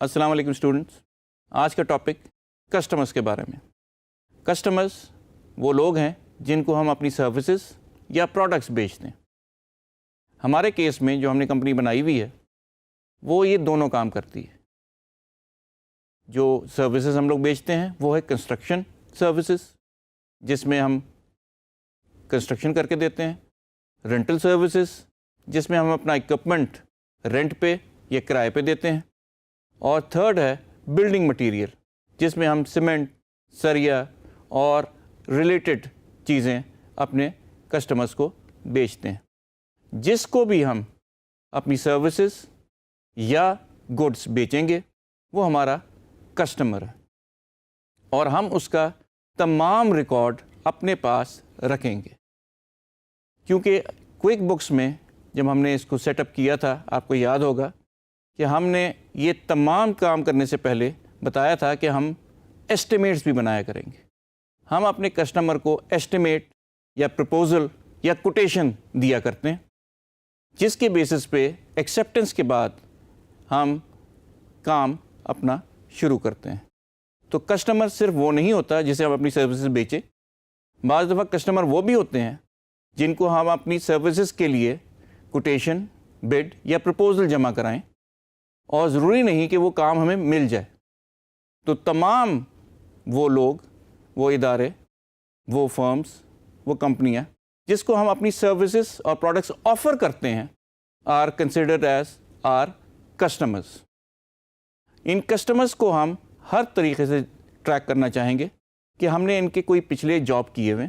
السلام علیکم اسٹوڈنٹس. آج کا ٹاپک کسٹمرز کے بارے میں. کسٹمرز وہ لوگ ہیں جن کو ہم اپنی سروسز یا پروڈکٹس بیچتے ہیں. ہمارے کیس میں جو ہم نے کمپنی بنائی ہوئی ہے وہ یہ دونوں کام کرتی ہے. جو سروسز ہم لوگ بیچتے ہیں وہ ہے کنسٹرکشن سروسز جس میں ہم کنسٹرکشن کر کے دیتے ہیں. رینٹل سروسز جس میں ہم اپنا اکوپمنٹ رینٹ پہ یا کرائے پہ دیتے ہیں. اور تھرڈ ہے بلڈنگ مٹیریل جس میں ہم سیمنٹ، سریا اور ریلیٹڈ چیزیں اپنے کسٹمرز کو بیچتے ہیں. جس کو بھی ہم اپنی سروسز یا گڈس بیچیں گے وہ ہمارا کسٹمر ہے اور ہم اس کا تمام ریکارڈ اپنے پاس رکھیں گے. کیونکہ کوئک بکس میں جب ہم نے اس کو سیٹ اپ کیا تھا آپ کو یاد ہوگا کہ ہم نے یہ تمام کام کرنے سے پہلے بتایا تھا کہ ہم ایسٹیمیٹس بھی بنایا کریں گے. ہم اپنے کسٹمر کو ایسٹیمیٹ یا پرپوزل یا کوٹیشن دیا کرتے ہیں جس کے بیسس پہ ایکسیپٹنس کے بعد ہم کام اپنا شروع کرتے ہیں. تو کسٹمر صرف وہ نہیں ہوتا جسے ہم اپنی سروسز بیچیں. بعض دفعہ کسٹمر وہ بھی ہوتے ہیں جن کو ہم اپنی سروسز کے لیے کوٹیشن، بڈ یا پرپوزل جمع کرائیں اور ضروری نہیں کہ وہ کام ہمیں مل جائے. تو تمام وہ لوگ، وہ ادارے، وہ فرمز، وہ کمپنیاں جس کو ہم اپنی سروسز اور پروڈکٹس آفر کرتے ہیں are considered as our customers. ان کسٹمرز کو ہم ہر طریقے سے ٹریک کرنا چاہیں گے کہ ہم نے ان کے کوئی پچھلے جاب کیے ہوئے،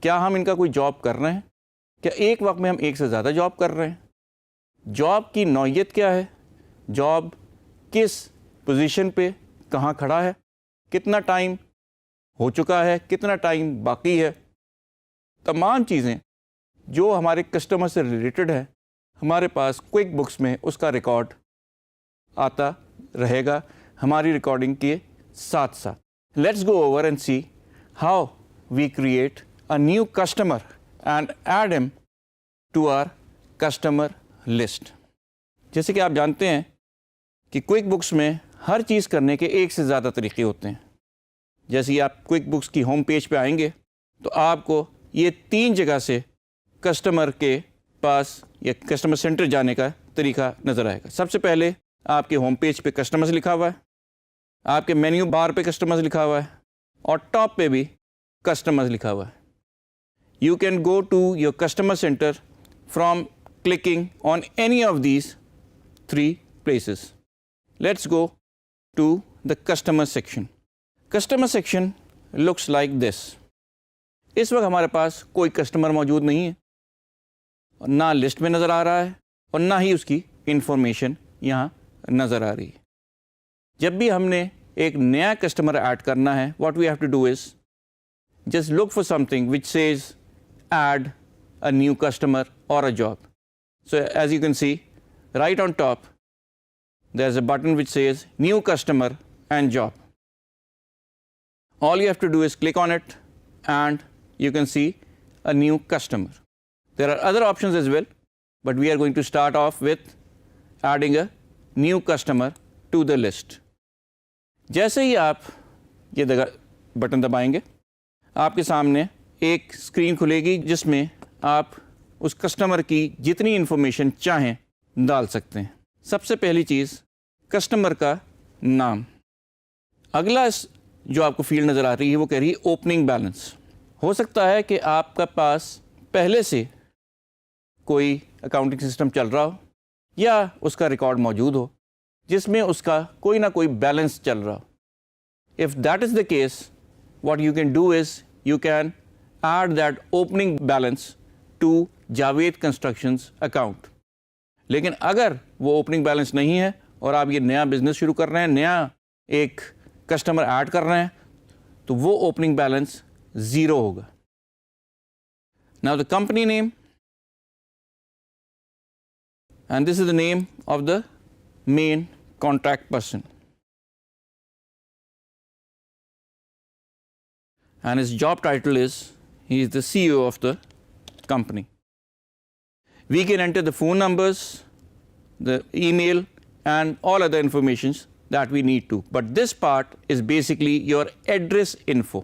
کیا ہم ان کا کوئی جاب کر رہے ہیں، کیا ایک وقت میں ہم ایک سے زیادہ جاب کر رہے ہیں، جاب کی نوعیت کیا ہے، جاب کس پوزیشن پہ کہاں کھڑا ہے، کتنا ٹائم ہو چکا ہے، کتنا ٹائم باقی ہے. تمام چیزیں جو ہمارے کسٹمر سے ریلیٹڈ ہیں ہمارے پاس کوئک بکس میں اس کا ریکارڈ آتا رہے گا ہماری ریکارڈنگ کے ساتھ ساتھ. Let's go over and see how we create a new customer and add him to our customer list. جیسے کہ آپ جانتے ہیں کہ کوئک بکس میں ہر چیز کرنے کے ایک سے زیادہ طریقے ہوتے ہیں. جیسے ہی آپ کوئک بکس کی ہوم پیج پہ آئیں گے تو آپ کو یہ 3 جگہ سے کسٹمر کے پاس یا کسٹمر سینٹر جانے کا طریقہ نظر آئے گا. سب سے پہلے آپ کے ہوم پیج پہ کسٹمرز لکھا ہوا ہے، آپ کے مینیو بار پہ کسٹمرز لکھا ہوا ہے اور ٹاپ پہ بھی کسٹمرز لکھا ہوا ہے. You can go to your customer centre from clicking on any of these 3 places. Let's go to the customer section. Customer section looks like this. اس وقت ہمارے پاس کوئی کسٹمر موجود نہیں ہے اور نہ لسٹ میں نظر آ رہا ہے اور نہ ہی اس کی انفارمیشن یہاں نظر آ رہی ہے. جب بھی ہم نے ایک نیا کسٹمر ایڈ کرنا ہے what we have to do is just look for something which says add a new customer or a job. So as you can see, right on top, there's a button which says new customer and job. All you have to do is click on it and you can see a new customer. There are other options as well, but we are going to start off with adding a new customer to the list. جیسے ہی آپ یہ button دبائیں گے آپ کے سامنے ایک screen کھلے گی جس میں آپ اس کسٹمر کی جتنی انفارمیشن چاہیں ڈال سکتے ہیں. سب سے پہلی چیز کسٹمر کا نام. اگلا جو آپ کو فیلڈ نظر آ رہی ہے وہ کہہ رہی ہے اوپننگ بیلنس. ہو سکتا ہے کہ آپ کا پاس پہلے سے کوئی اکاؤنٹنگ سسٹم چل رہا ہو یا اس کا ریکارڈ موجود ہو جس میں اس کا کوئی نہ کوئی بیلنس چل رہا ہو. If that is the case what you can do is you can add that opening balance to Javed constructions account. لیکن اگر وہ اوپننگ بیلنس نہیں ہے اور آپ یہ نیا بزنس شروع کر رہے ہیں، نیا ایک کسٹمر ایڈ کر رہے ہیں تو وہ اوپننگ بیلنس 0 ہوگا. Now the company name, and this is the name of the main contact person, and his job title is he is the CEO of the company. We can enter the phone numbers, the email and all other informations that we need to. But this part is basically your address info.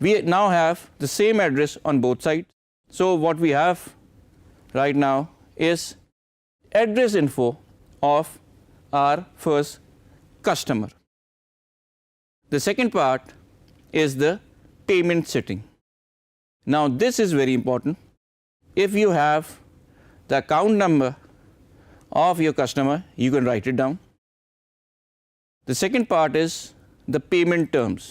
We now have the same address on both sides. So what we have right now is address info of our first customer. The second part is the payment setting. Now this is very important. If you have the account number of your customer, you can write it down. The second part is the payment terms.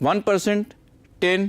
1%, 10,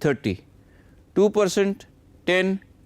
30, 2%, 10,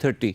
30।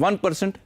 1%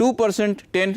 2%, 10,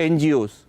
NGOs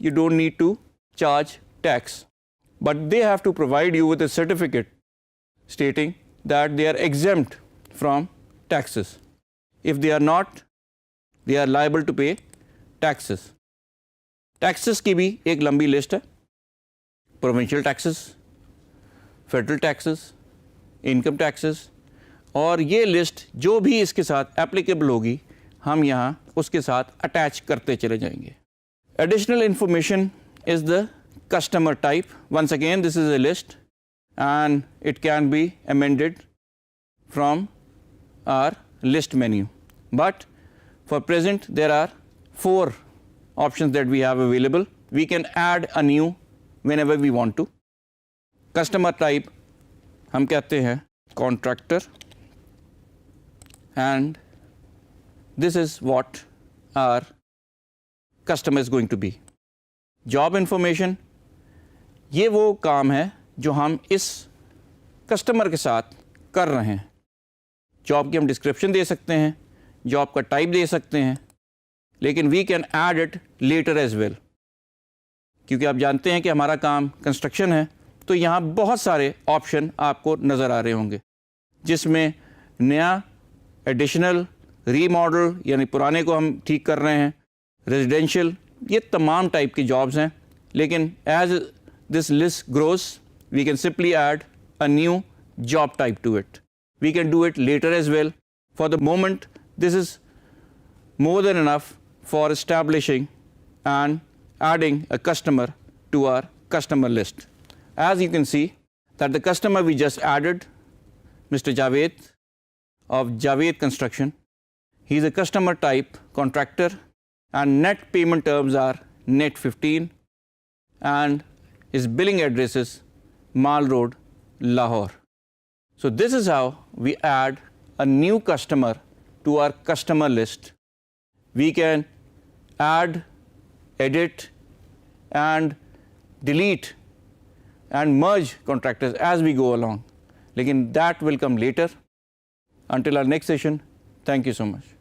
you don't need to charge tax, but they have to provide you with a certificate stating that they are exempt from taxes. If they are not, they are liable to pay taxes. Taxes کی بھی ایک لمبی list ہے. Provincial taxes, federal taxes, income taxes, اور یہ list جو بھی اس کے ساتھ اپلیکیبل ہوگی ہم یہاں اس کے ساتھ اٹیچ کرتے چلے جائیں گے. Additional information is the customer type. Once again this is a list and it can be amended from our list menu. But for present there are 4 options that we have available. We can add a new whenever we want to. Customer type ہم کہتے ہیں contractor, and this is what our customer is going to be. Job information, یہ وہ کام ہے جو ہم اس customer کے ساتھ کر رہے ہیں. جاب کی ہم ڈسکرپشن دے سکتے ہیں, جاب کا ٹائپ دے سکتے ہیں, لیکن we can add it later as well. کیونکہ آپ جانتے ہیں کہ ہمارا کام کنسٹرکشن ہے, تو یہاں بہت سارے آپشن آپ کو نظر آ رہے ہوں گے, جس میں نیا, ایڈیشنل, ری ماڈل یعنی پرانے کو ہم ٹھیک کر رہے ہیں, ریزیڈینشیل, یہ تمام ٹائپ کی جابز ہیں. لیکن as this list grows we can simply add a new job type to it. We can do it later as well. For the moment, this is more than enough for establishing and adding a customer to our customer list. As you can see that the customer we just added, Mr. Javed of Javed Construction, he is a customer type contractor, and net payment terms are net 15, and his billing address is Mall Road, Lahore. So this is how we add a new customer to our customer list. We can add, edit, and delete and merge contractors as we go along. Lekin that will come later. Until our next session, thank you so much.